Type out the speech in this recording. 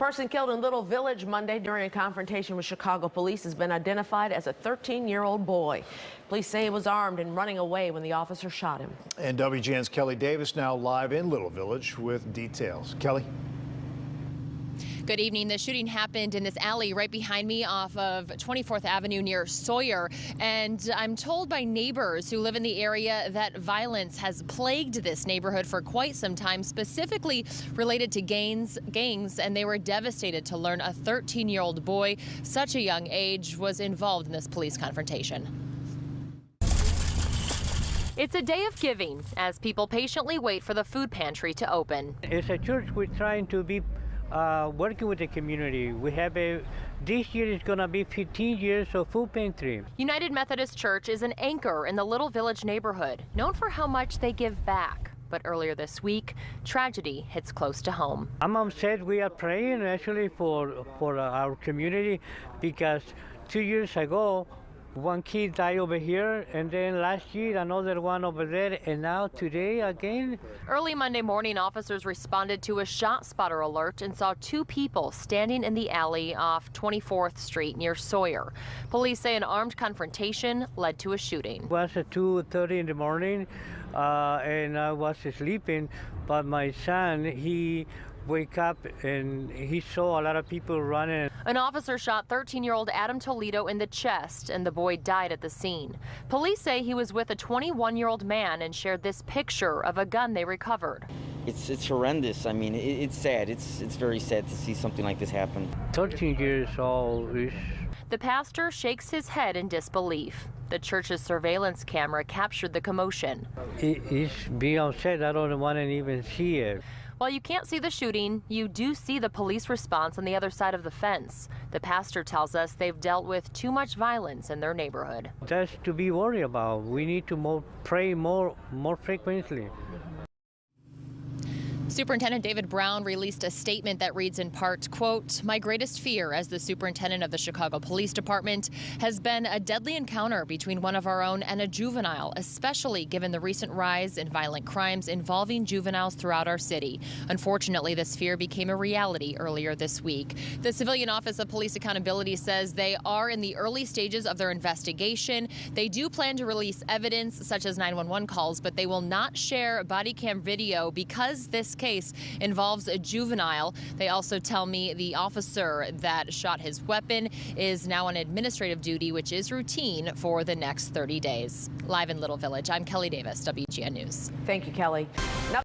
Person killed in Little Village Monday during a confrontation with Chicago police has been identified as a 13-year-old boy. Police say he was armed and running away when the officer shot him. And WGN's Kelly Davis now live in Little Village with details. Kelly? Good evening. The shooting happened in this alley right behind me off of 24th Avenue near Sawyer. And I'm told by neighbors who live in the area that violence has plagued this neighborhood for quite some time, specifically related to gangs. And they were devastated to learn a 13-year-old boy, such a young age, was involved in this police confrontation. It's a day of giving as people patiently wait for the food pantry to open. As a church, we're trying to be working with the community. We have this year is going to be 15 years of food pantry. United Methodist Church is an anchor in the Little Village neighborhood, known for how much they give back. But earlier this week, tragedy hits close to home. My mom said we are praying actually for our community because 2 years ago, one kid died over here, and then last year another one over there, and now today again. Early Monday morning, officers responded to a shot spotter alert and saw two people standing in the alley off 24th Street near Sawyer. Police say an armed confrontation led to a shooting. It was at 2:30 in the morning, and I was sleeping, but my son, he wake up and he saw a lot of people running. An officer shot 13-year-old Adam Toledo in the chest, and the boy died at the scene. Police say he was with a 21-year-old man and shared this picture of a gun they recovered. It's horrendous. I mean, it's sad. It's very sad to see something like this happen. 13 years old. The pastor shakes his head in disbelief. The church's surveillance camera captured the commotion. It's being upset. I don't want to even see it. While you can't see the shooting, you do see the police response on the other side of the fence. The pastor tells us they've dealt with too much violence in their neighborhood. That's to be worried about. We need to pray more frequently. Superintendent David Brown released a statement that reads in part, quote, "My greatest fear as the superintendent of the Chicago Police Department has been a deadly encounter between one of our own and a juvenile, especially given the recent rise in violent crimes involving juveniles throughout our city. Unfortunately, this fear became a reality earlier this week." The Civilian Office of Police Accountability says they are in the early stages of their investigation. They do plan to release evidence such as 911 calls, but they will not share body cam video because this case involves a juvenile. They also tell me the officer that shot his weapon is now on administrative duty, which is routine for the next 30 days. Live in Little Village, I'm Kelly Davis, WGN News. Thank you, Kelly. Now